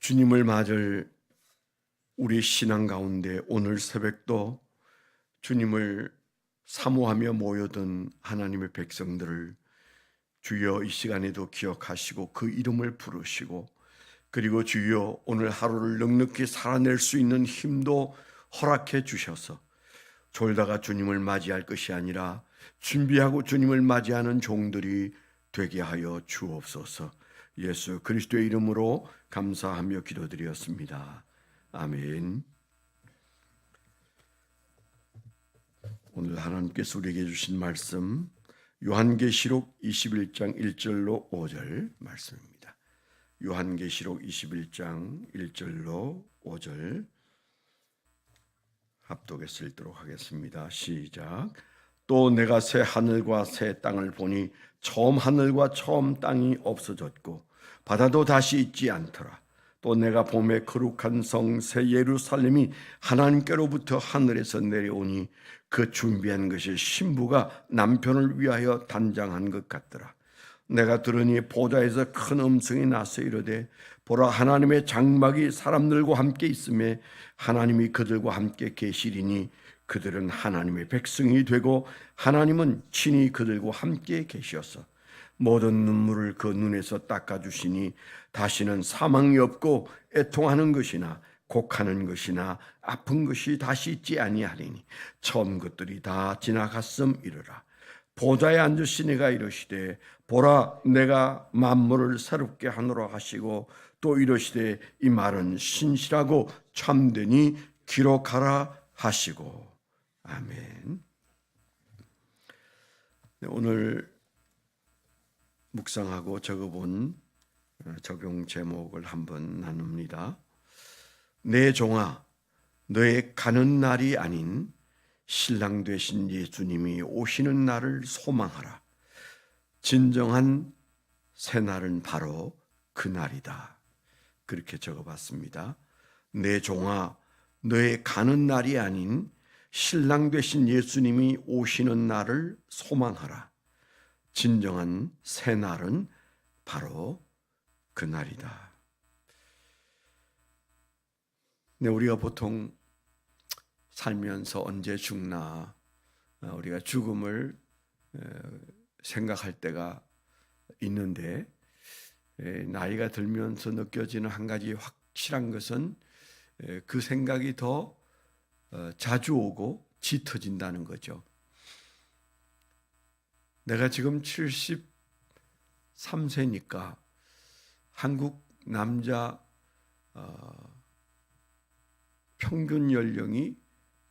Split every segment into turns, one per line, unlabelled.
주님을 맞을 우리 신앙 가운데 오늘 새벽도 주님을 사모하며 모여든 하나님의 백성들을 주여 이 시간에도 기억하시고 그 이름을 부르시고, 그리고 주여 오늘 하루를 넉넉히 살아낼 수 있는 힘도 허락해 주셔서 졸다가 주님을 맞이할 것이 아니라 준비하고 주님을 맞이하는 종들이 되게 하여 주옵소서. 예수 그리스도의 이름으로 감사하며 기도드렸습니다. 아멘. 오늘 하나님께서 우리에게 주신 말씀 요한계시록 21장 1절로 5절 말씀입니다. 요한계시록 21장 1절로 5절 합독해서 읽도록 하겠습니다. 시작. 또 내가 새 하늘과 새 땅을 보니 처음 하늘과 처음 땅이 없어졌고 바다도 다시 있지 않더라. 또 내가 봄에 거룩한 성 새 예루살렘이 하나님께로부터 하늘에서 내려오니 그 준비한 것이 신부가 남편을 위하여 단장한 것 같더라. 내가 들으니 보좌에서 큰 음성이 나서 이르되 보라, 하나님의 장막이 사람들과 함께 있음에 하나님이 그들과 함께 계시리니 그들은 하나님의 백성이 되고 하나님은 친히 그들과 함께 계셔서 모든 눈물을 그 눈에서 닦아주시니 다시는 사망이 없고 애통하는 것이나 곡하는 것이나 아픈 것이 다시 있지 아니하리니 처음 것들이 다 지나갔음이르라. 보좌에 앉으신 이가 이르시되 보라, 내가 만물을 새롭게 하노라 하시고 또 이르시되 이 말은 신실하고 참되니 기록하라 하시고. 아멘. 오늘 묵상하고 적어본 적용 제목을 한번 나눕니다. 내 종아, 너의 가는 날이 아닌 신랑 되신 예수님이 오시는 날을 소망하라. 진정한 새날은 바로 그 날이다. 그렇게 적어봤습니다. 내 종아, 너의 가는 날이 아닌 신랑 되신 예수님이 오시는 날을 소망하라. 진정한 새날은 바로 그 날이다. 네, 우리가 보통 살면서 언제 죽나, 우리가 죽음을 생각할 때가 있는데, 나이가 들면서 느껴지는 한 가지 확실한 것은 그 생각이 더 자주 오고 짙어진다는 거죠. 내가 지금 73세니까 한국 남자 평균 연령이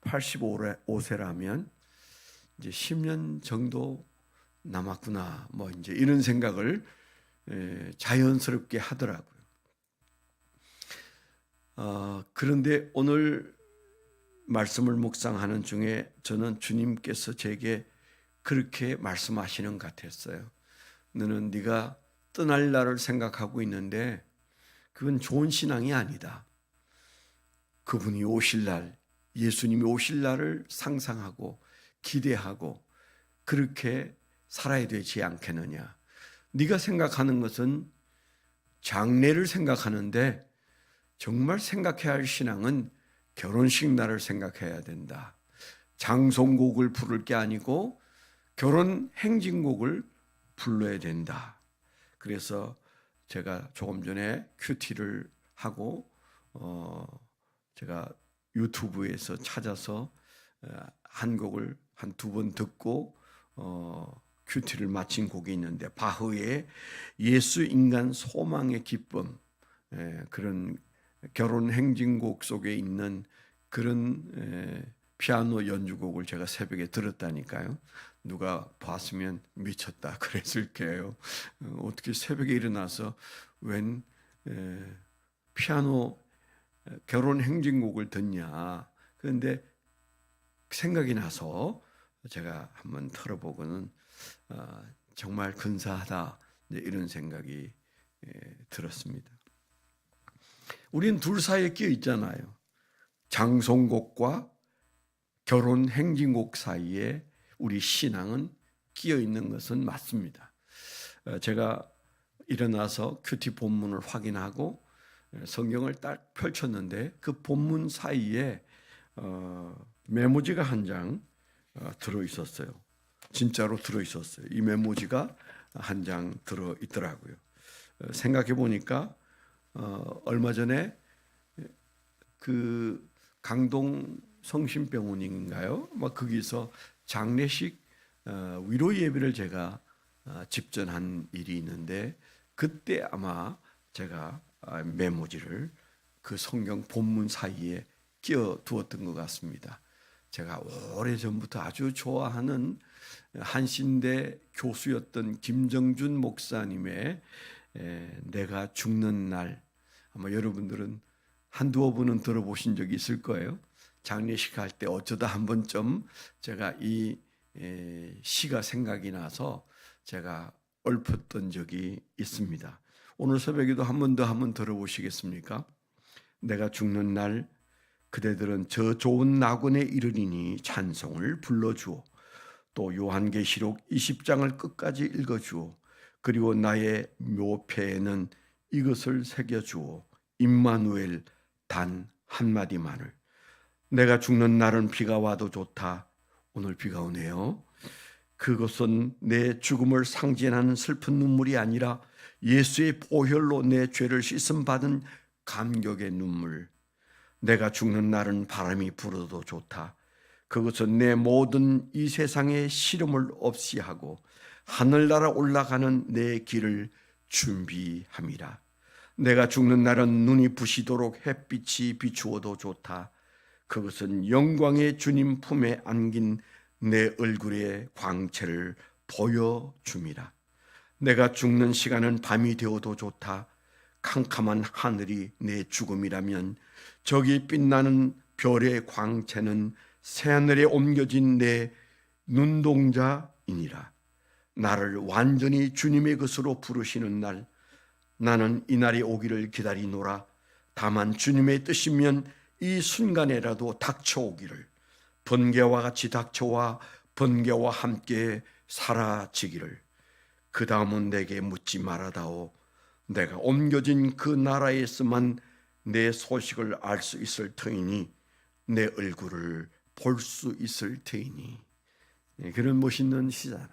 85세라면 이제 10년 정도 남았구나, 뭐 이제 이런 생각을 자연스럽게 하더라고요. 그런데 오늘 말씀을 묵상하는 중에 저는 주님께서 제게 그렇게 말씀하시는 것 같았어요. 너는 네가 떠날 날을 생각하고 있는데 그건 좋은 신앙이 아니다. 그분이 오실 날, 예수님이 오실 날을 상상하고 기대하고 그렇게 살아야 되지 않겠느냐. 네가 생각하는 것은 장래를 생각하는데 정말 생각해야 할 신앙은 결혼식 날을 생각해야 된다. 장송곡을 부를 게 아니고 결혼 행진곡을 불러야 된다. 그래서 제가 조금 전에 큐티를 하고 제가 유튜브에서 찾아서 한 곡을 한 2번 듣고 큐티를 마친 곡이 있는데, 바흐의 예수 인간 소망의 기쁨, 그런 결혼 행진곡 속에 있는 그런 피아노 연주곡을 제가 새벽에 들었다니까요. 누가 봤으면 미쳤다 그랬을 거예요. 어떻게 새벽에 일어나서 웬 피아노 결혼 행진곡을 듣냐. 그런데 생각이 나서 제가 한번 틀어보고는 정말 근사하다, 이런 생각이 들었습니다. 우린 둘 사이에 끼어 있잖아요. 장송곡과 결혼 행진곡 사이에 우리 신앙은 끼어 있는 것은 맞습니다. 제가 일어나서 큐티 본문을 확인하고 성경을 딱 펼쳤는데 그 본문 사이에 메모지가 한 장 들어 있었어요. 진짜로 들어 있었어요. 이 메모지가 한 장 들어 있더라고요. 생각해 보니까 얼마 전에 그 강동 성심병원인가요? 막 거기서 장례식 위로 예배를 제가 집전한 일이 있는데 그때 아마 제가 메모지를 그 성경 본문 사이에 끼워 두었던 것 같습니다. 제가 오래전부터 아주 좋아하는 한신대 교수였던 김정준 목사님의 내가 죽는 날, 아마 여러분들은 한두어 번은 들어보신 적이 있을 거예요. 장례식 할 때 어쩌다 한 번쯤 제가 이 시가 생각이 나서 제가 읊었던 적이 있습니다. 오늘 새벽에도 한 번 더 한번 들어보시겠습니까? 내가 죽는 날 그대들은 저 좋은 낙원에 이르리니 찬송을 불러주오. 또 요한계시록 20장을 끝까지 읽어주오. 그리고 나의 묘패에는 이것을 새겨주오. 임마누엘 단 한마디만을. 내가 죽는 날은 비가 와도 좋다. 오늘 비가 오네요. 그것은 내 죽음을 상징하는 슬픈 눈물이 아니라 예수의 보혈로 내 죄를 씻음 받은 감격의 눈물. 내가 죽는 날은 바람이 불어도 좋다. 그것은 내 모든 이 세상의 시름을 없이 하고 하늘나라 올라가는 내 길을 준비함이라. 내가 죽는 날은 눈이 부시도록 햇빛이 비추어도 좋다. 그것은 영광의 주님 품에 안긴 내 얼굴의 광채를 보여줌이라. 내가 죽는 시간은 밤이 되어도 좋다. 캄캄한 하늘이 내 죽음이라면 저기 빛나는 별의 광채는 새하늘에 옮겨진 내 눈동자이니라. 나를 완전히 주님의 것으로 부르시는 날, 나는 이 날이 오기를 기다리노라. 다만 주님의 뜻이면 이 순간에라도 닥쳐오기를, 번개와 같이 닥쳐와 번개와 함께 사라지기를. 그 다음은 내게 묻지 말아다오. 내가 옮겨진 그 나라에서만 내 소식을 알 수 있을 터이니 내 얼굴을 볼 수 있을 터이니. 그런 멋있는 시잖아요.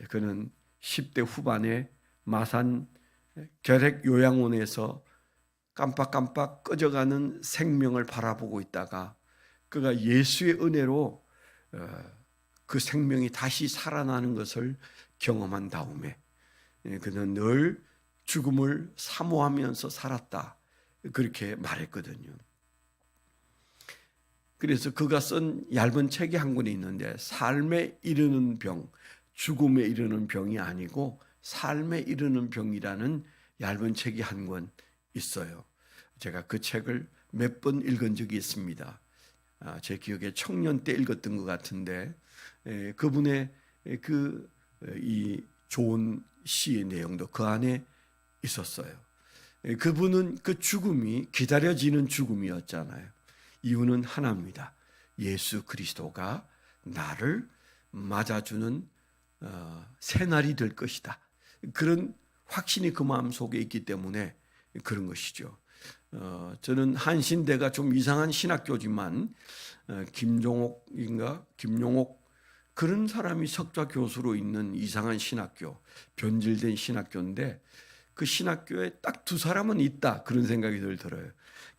그는 10대 후반에 마산 결핵요양원에서 깜빡깜빡 꺼져가는 생명을 바라보고 있다가 그가 예수의 은혜로 그 생명이 다시 살아나는 것을 경험한 다음에 그는 늘 죽음을 사모하면서 살았다, 그렇게 말했거든요. 그래서 그가 쓴 얇은 책이 한 권이 있는데 삶에 이르는 병, 죽음에 이르는 병이 아니고 삶에 이르는 병이라는 얇은 책이 한 권 있어요. 제가 그 책을 몇 번 읽은 적이 있습니다. 제 기억에 청년 때 읽었던 것 같은데 그분의 이 좋은 시의 내용도 그 안에 있었어요. 그분은 그 죽음이 기다려지는 죽음이었잖아요. 이유는 하나입니다. 예수 그리스도가 나를 맞아주는 새날이 될 것이다. 그런 확신이 그 마음속에 있기 때문에 그런 것이죠. 저는 한신대가 좀 이상한 신학교지만 김용옥 그런 사람이 석좌 교수로 있는 이상한 신학교, 변질된 신학교인데 그 신학교에 딱 두 사람은 있다, 그런 생각이 늘 들어요.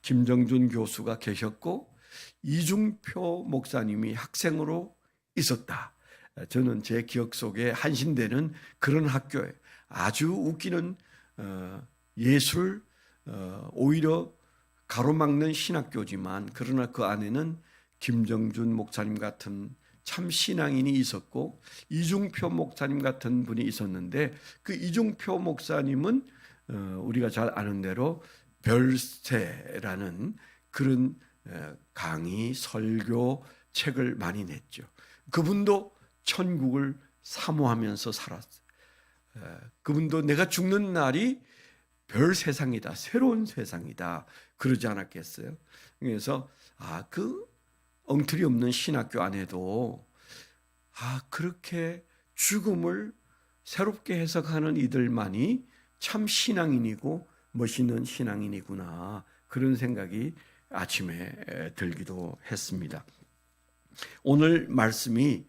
김정준 교수가 계셨고 이중표 목사님이 학생으로 있었다. 저는 제 기억 속에 한신대는 그런 학교예요. 아주 웃기는 예술, 오히려 가로막는 신학교지만 그러나 그 안에는 김정준 목사님 같은 참 신앙인이 있었고 이중표 목사님 같은 분이 있었는데 그 이중표 목사님은 우리가 잘 아는 대로 별세라는 그런 강의, 설교, 책을 많이 냈죠. 그분도 천국을 사모하면서 살았어요. 그분도 내가 죽는 날이 별 세상이다, 새로운 세상이다, 그러지 않았겠어요? 그래서 그 엉터리 없는 신학교 안에도 그렇게 죽음을 새롭게 해석하는 이들만이 참 신앙인이고 멋있는 신앙인이구나, 그런 생각이 아침에 들기도 했습니다. 오늘 말씀이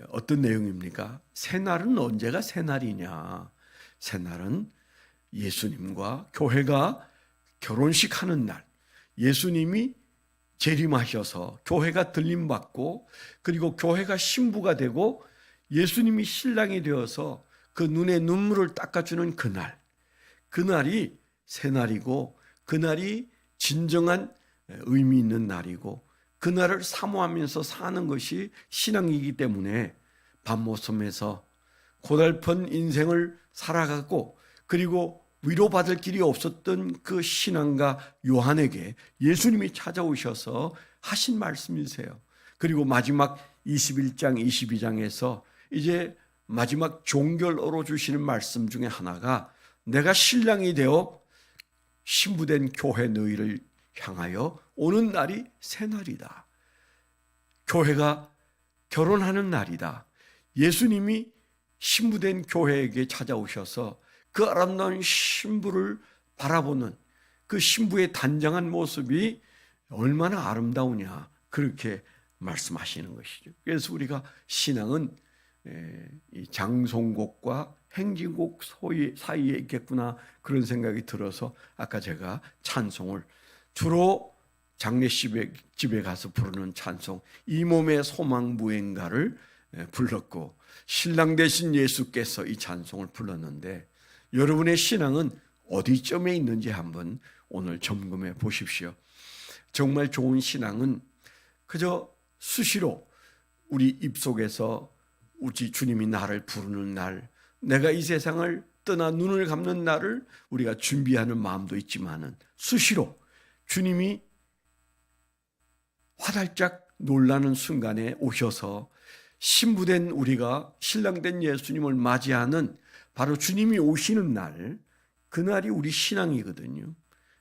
어떤 내용입니까? 새날은 언제가 새날이냐? 새날은 예수님과 교회가 결혼식 하는 날, 예수님이 재림하셔서 교회가 들림받고, 그리고 교회가 신부가 되고 예수님이 신랑이 되어서 그 눈에 눈물을 닦아주는 그날, 그날이 새날이고, 그날이 진정한 의미 있는 날이고, 그날을 사모하면서 사는 것이 신앙이기 때문에 밤모섬에서 고달픈 인생을 살아가고, 그리고 위로받을 길이 없었던 그 신앙가 요한에게 예수님이 찾아오셔서 하신 말씀이세요. 그리고 마지막 21장, 22장에서 이제 마지막 종결어로 주시는 말씀 중에 하나가, 내가 신랑이 되어 신부된 교회 너희를 향하여 오는 날이 새날이다. 교회가 결혼하는 날이다. 예수님이 신부된 교회에게 찾아오셔서 그 아름다운 신부를 바라보는 그 신부의 단장한 모습이 얼마나 아름다우냐, 그렇게 말씀하시는 것이죠. 그래서 우리가 신앙은 이 장송곡과 행진곡 사이에 있겠구나, 그런 생각이 들어서 아까 제가 찬송을 주로 장례식집에 가서 부르는 찬송, 이 몸의 소망부행가를 불렀고, 신랑 되신 예수께서 이 찬송을 불렀는데, 여러분의 신앙은 어디쯤에 있는지 한번 오늘 점검해 보십시오. 정말 좋은 신앙은 그저 수시로 우리 입속에서 우리 주님이 나를 부르는 날, 내가 이 세상을 떠나 눈을 감는 날을 우리가 준비하는 마음도 있지만은, 수시로 주님이 화달짝 놀라는 순간에 오셔서 신부된 우리가 신랑된 예수님을 맞이하는 바로 주님이 오시는 날, 그날이 우리 신앙이거든요.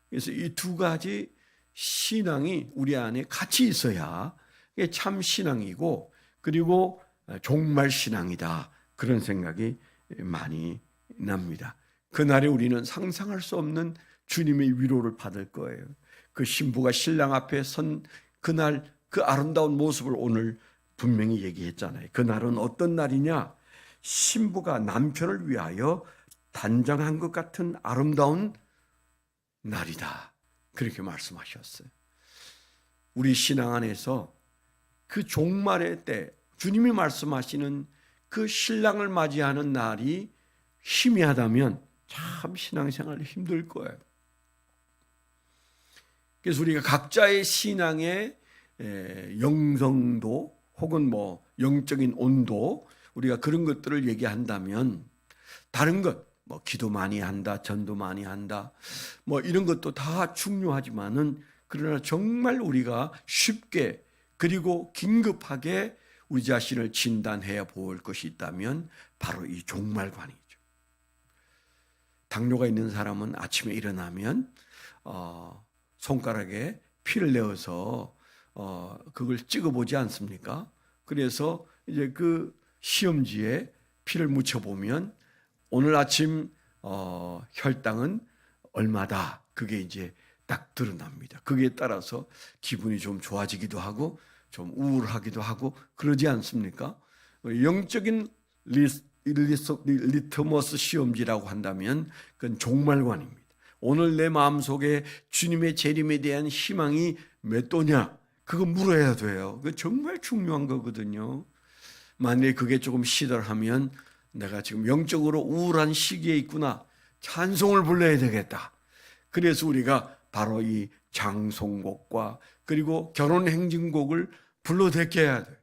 그래서 이 두 가지 신앙이 우리 안에 같이 있어야 이게 참 신앙이고, 그리고 종말 신앙이다, 그런 생각이 많이 납니다. 그날에 우리는 상상할 수 없는 주님의 위로를 받을 거예요. 그 신부가 신랑 앞에 선 그날, 그 아름다운 모습을 오늘 분명히 얘기했잖아요. 그날은 어떤 날이냐? 신부가 남편을 위하여 단장한 것 같은 아름다운 날이다, 그렇게 말씀하셨어요. 우리 신앙 안에서 그 종말의 때 주님이 말씀하시는 그 신랑을 맞이하는 날이 희미하다면 참 신앙생활이 힘들 거예요. 그래서 우리가 각자의 신앙의 영성도 혹은 뭐 영적인 온도, 우리가 그런 것들을 얘기한다면, 다른 것, 뭐 기도 많이 한다, 전도 많이 한다, 뭐 이런 것도 다 중요하지만은, 그러나 정말 우리가 쉽게 그리고 긴급하게 우리 자신을 진단해야 볼 것이 있다면 바로 이 종말관이죠. 당뇨가 있는 사람은 아침에 일어나면 손가락에 피를 내어서 그걸 찍어보지 않습니까? 그래서 이제 그 시험지에 피를 묻혀보면 오늘 아침 혈당은 얼마다, 그게 이제 딱 드러납니다. 거기에 따라서 기분이 좀 좋아지기도 하고 좀 우울하기도 하고 그러지 않습니까? 영적인 리트머스 시험지라고 한다면 그건 종말관입니다. 오늘 내 마음속에 주님의 재림에 대한 희망이 몇 도냐, 그거 물어야 돼요. 그거 정말 중요한 거거든요. 만약에 그게 조금 시들하면 내가 지금 영적으로 우울한 시기에 있구나, 찬송을 불러야 되겠다. 그래서 우리가 바로 이 장송곡과 그리고 결혼행진곡을 불러댔겨야 돼요.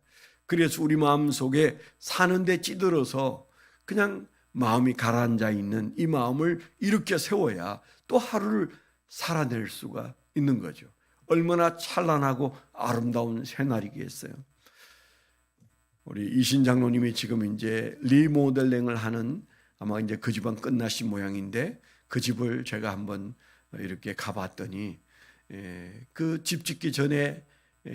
그래서 우리 마음속에 사는데 찌들어서 그냥 마음이 가라앉아 있는 이 마음을 일으켜 세워야 또 하루를 살아낼 수가 있는 거죠. 얼마나 찬란하고 아름다운 새날이겠어요. 우리 이신 장로님이 지금 이제 리모델링을 하는, 아마 이제 그 집은 끝나신 모양인데, 그 집을 제가 한번 이렇게 가봤더니 그 집 짓기 전에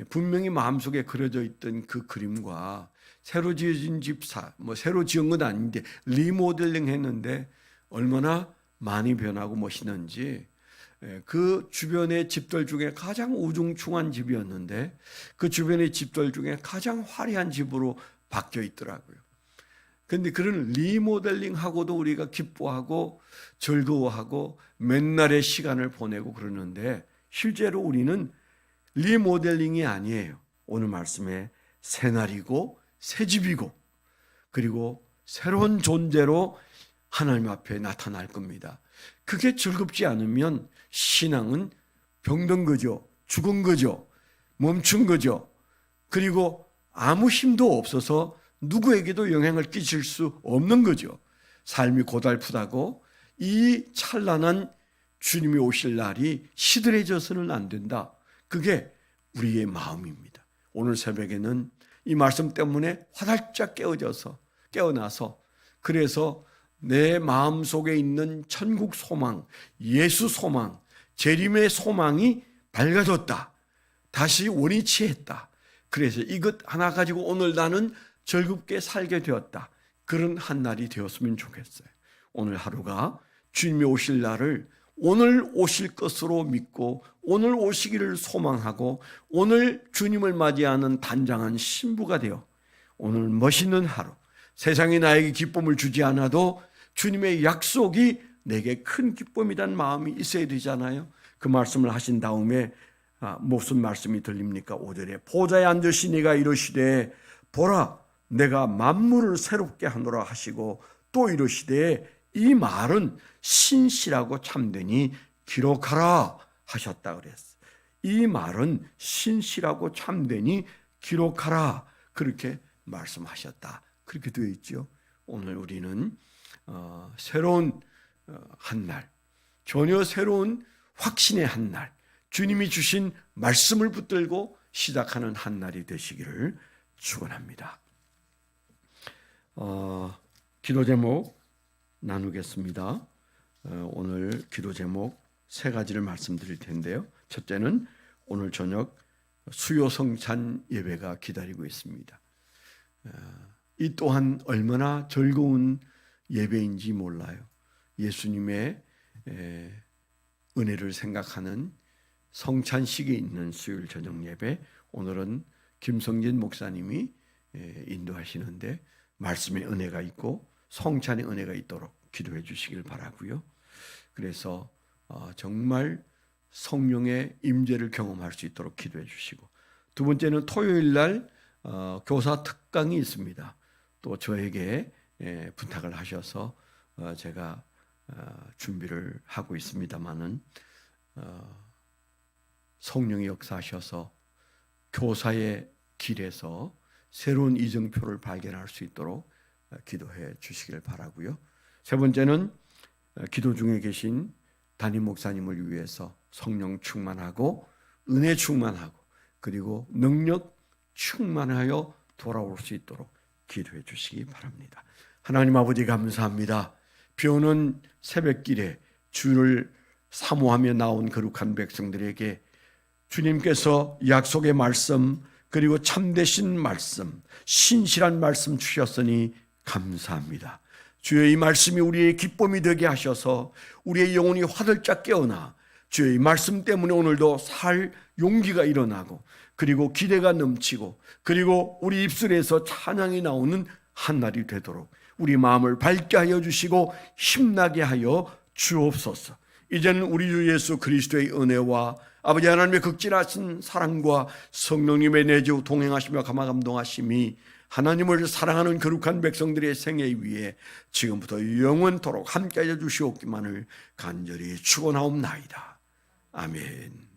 분명히 마음속에 그려져 있던 그 그림과 새로 지어진 집, 뭐 새로 지은 건 아닌데 리모델링 했는데 얼마나 많이 변하고 멋있는지 그 주변의 집들 중에 가장 우중충한 집이었는데 그 주변의 집들 중에 가장 화려한 집으로 바뀌어 있더라고요. 그런데 그런 리모델링하고도 우리가 기뻐하고 즐거워하고 맨날의 시간을 보내고 그러는데 실제로 우리는 리모델링이 아니에요. 오늘 말씀에 새 날이고 새 집이고 그리고 새로운 존재로 하나님 앞에 나타날 겁니다. 그게 즐겁지 않으면 신앙은 병든 거죠. 죽은 거죠. 멈춘 거죠. 그리고 아무 힘도 없어서 누구에게도 영향을 끼칠 수 없는 거죠. 삶이 고달프다고 이 찬란한 주님이 오실 날이 시들해져서는 안 된다. 그게 우리의 마음입니다. 오늘 새벽에는 이 말씀 때문에 화들짝 깨어나서 그래서 내 마음속에 있는 천국 소망, 예수 소망, 재림의 소망이 밝아졌다. 다시 원위치했다. 그래서 이것 하나 가지고 오늘 나는 즐겁게 살게 되었다. 그런 한 날이 되었으면 좋겠어요. 오늘 하루가 주님이 오실 날을 오늘 오실 것으로 믿고 오늘 오시기를 소망하고 오늘 주님을 맞이하는 단장한 신부가 되어 오늘 멋있는 하루, 세상이 나에게 기쁨을 주지 않아도 주님의 약속이 내게 큰 기쁨이란 마음이 있어야 되잖아요. 그 말씀을 하신 다음에 무슨 말씀이 들립니까? 5절에 보좌에 앉으신 이가 이르시되 보라 내가 만물을 새롭게 하노라 하시고 또 이르시되 이 말은 신실하고 참되니 기록하라 하셨다 그랬어요. 이 말은 신실하고 참되니 기록하라 그렇게 말씀하셨다. 그렇게 되어 있죠. 오늘 우리는 새로운 한 날, 전혀 새로운 확신의 한 날, 주님이 주신 말씀을 붙들고 시작하는 한 날이 되시기를 축원합니다. 기도 제목 나누겠습니다. 오늘 기도 제목 세 가지를 말씀드릴 텐데요. 첫째는 오늘 저녁 수요 성찬 예배가 기다리고 있습니다. 이 또한 얼마나 즐거운 예배인지 몰라요. 예수님의 은혜를 생각하는 성찬식이 있는 수요일 저녁 예배, 오늘은 김성진 목사님이 인도하시는데 말씀의 은혜가 있고 성찬의 은혜가 있도록 기도해 주시길 바라고요. 그래서 정말 성령의 임재를 경험할 수 있도록 기도해 주시고, 두 번째는 토요일 날 교사 특강이 있습니다. 또 저에게 부탁을 하셔서 제가 준비를 하고 있습니다마는 성령이 역사하셔서 교사의 길에서 새로운 이정표를 발견할 수 있도록 기도해 주시길 바라고요. 세 번째는 기도 중에 계신 담임 목사님을 위해서 성령 충만하고 은혜 충만하고 그리고 능력 충만하여 돌아올 수 있도록 기도해 주시기 바랍니다. 하나님 아버지 감사합니다. 비 오는 새벽길에 주를 사모하며 나온 거룩한 백성들에게 주님께서 약속의 말씀 그리고 참되신 말씀, 신실한 말씀 주셨으니 감사합니다. 주의 이 말씀이 우리의 기쁨이 되게 하셔서 우리의 영혼이 화들짝 깨어나 주의 이 말씀 때문에 오늘도 살 용기가 일어나고 그리고 기대가 넘치고 그리고 우리 입술에서 찬양이 나오는 한 날이 되도록 우리 마음을 밝게 하여 주시고 힘나게 하여 주옵소서. 이제는 우리 주 예수 그리스도의 은혜와 아버지 하나님의 극진하신 사랑과 성령님의 내주 동행하시며 감화감동하심이 하나님을 사랑하는 거룩한 백성들의 생애 위에 지금부터 영원토록 함께하여 주시옵기만을 간절히 축원하옵나이다. 아멘.